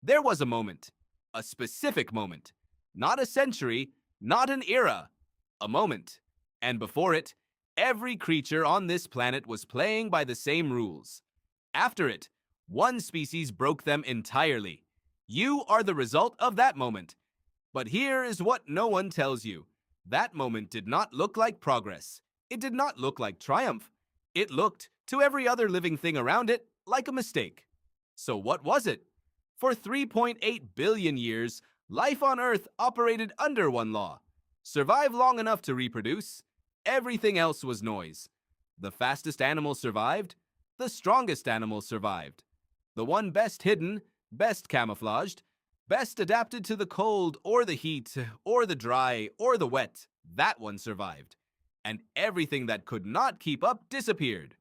There was a specific moment, not a century, not an era, a moment. And before it, every creature on this planet was playing by the same rules. After it, one species broke them entirely. You are the result of that moment. But here is what no one tells you. That moment did not look like progress. It did not look like triumph. It looked, to every other living thing around it, like a mistake. So what was it? For 3.8 billion years, life on Earth operated under one law. Survive long enough to reproduce. Everything else was noise. The fastest animal survived. The strongest animal survived. The one best hidden, best camouflaged, best adapted to the cold or the heat or the dry or the wet, that one survived. And everything that could not keep up disappeared.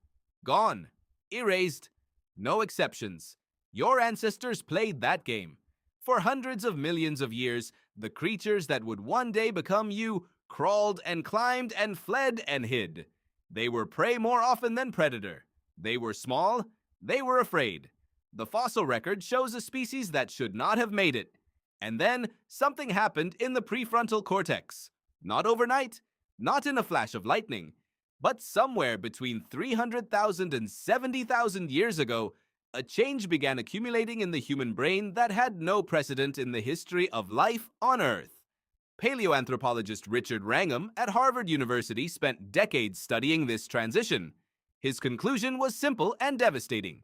Gone. Erased. No exceptions. Your ancestors played that game. For hundreds of millions of years, the creatures that would one day become you crawled and climbed and fled and hid. They were prey more often than predator. They were small. They were afraid. The fossil record shows a species that should not have made it. And then something happened in the prefrontal cortex. Not overnight, not in a flash of lightning, but somewhere between 300,000 and 70,000 years ago, a change began accumulating in the human brain that had no precedent in the history of life on Earth. Paleoanthropologist Richard Wrangham at Harvard University spent decades studying this transition. His conclusion was simple and devastating.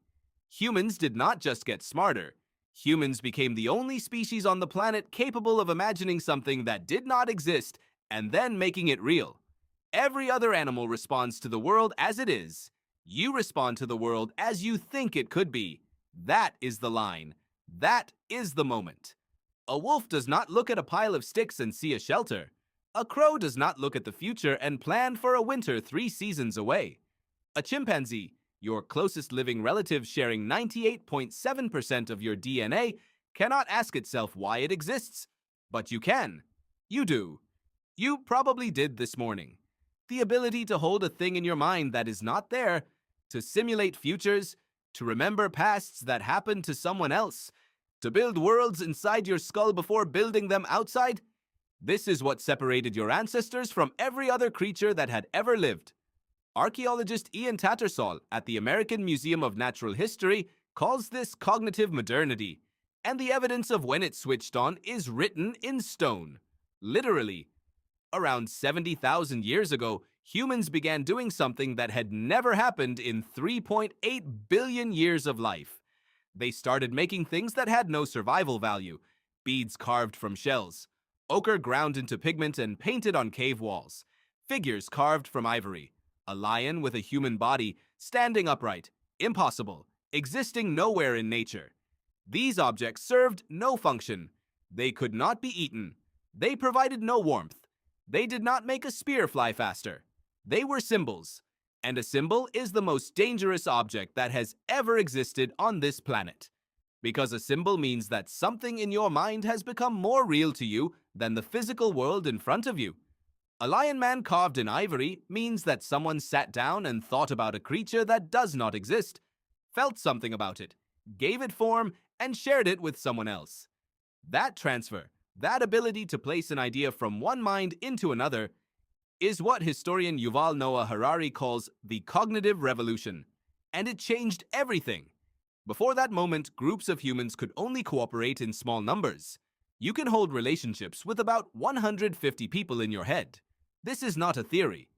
Humans did not just get smarter. Humans became the only species on the planet capable of imagining something that did not exist and then making it real. Every other animal responds to the world as it is. You respond to the world as you think it could be. That is the line. That is the moment. A wolf does not look at a pile of sticks and see a shelter. A crow does not look at the future and plan for a winter 3 seasons away. A chimpanzee, your closest living relative sharing 98.7% of your DNA, cannot ask itself why it exists. But you can. You do. You probably did this morning. The ability to hold a thing in your mind that is not there, to simulate futures, to remember pasts that happened to someone else, to build worlds inside your skull before building them outside. This is what separated your ancestors from every other creature that had ever lived. Archaeologist Ian Tattersall at the American Museum of Natural History calls this cognitive modernity, and the evidence of when it switched on is written in stone. Literally. Around 70,000 years ago, humans began doing something that had never happened in 3.8 billion years of life. They started making things that had no survival value, beads carved from shells, ochre ground into pigment and painted on cave walls, figures carved from ivory, a lion with a human body standing upright, impossible, existing nowhere in nature. These objects served no function. They could not be eaten. They provided no warmth. They did not make a spear fly faster. They were symbols. And a symbol is the most dangerous object that has ever existed on this planet. Because a symbol means that something in your mind has become more real to you than the physical world in front of you. A lion man carved in ivory means that someone sat down and thought about a creature that does not exist, felt something about it, gave it form, and shared it with someone else. That transfer, that ability to place an idea from one mind into another, is what historian Yuval Noah Harari calls the cognitive revolution, and it changed everything. Before that moment, groups of humans could only cooperate in small numbers. You can hold relationships with about 150 people in your head. This is not a theory.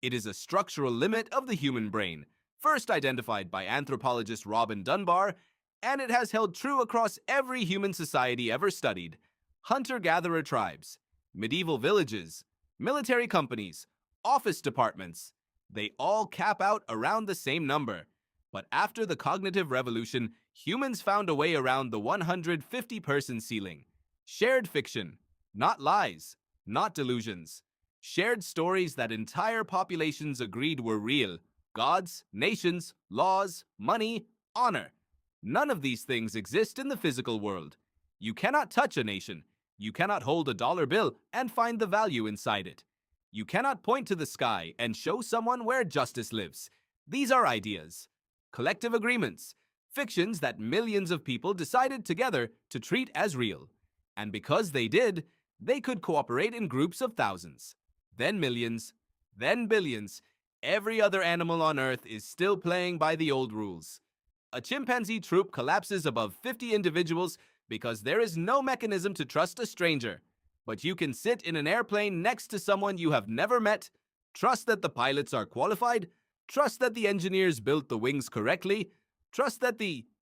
It is a structural limit of the human brain, first identified by anthropologist Robin Dunbar, and it has held true across every human society ever studied. Hunter-gatherer tribes, medieval villages, military companies, office departments, they all cap out around the same number. But after the cognitive revolution, humans found a way around the 150-person ceiling. Shared fiction, not lies, not delusions. Shared stories that entire populations agreed were real. Gods, nations, laws, money, honor. None of these things exist in the physical world. You cannot touch a nation. You cannot hold a dollar bill and find the value inside it. You cannot point to the sky and show someone where justice lives. These are ideas, collective agreements, fictions that millions of people decided together to treat as real. And because they did, they could cooperate in groups of thousands, then millions, then billions. Every other animal on Earth is still playing by the old rules. A chimpanzee troop collapses above 50 individuals because there is no mechanism to trust a stranger. But you can sit in an airplane next to someone you have never met, trust that the pilots are qualified, trust that the engineers built the wings correctly, trust that the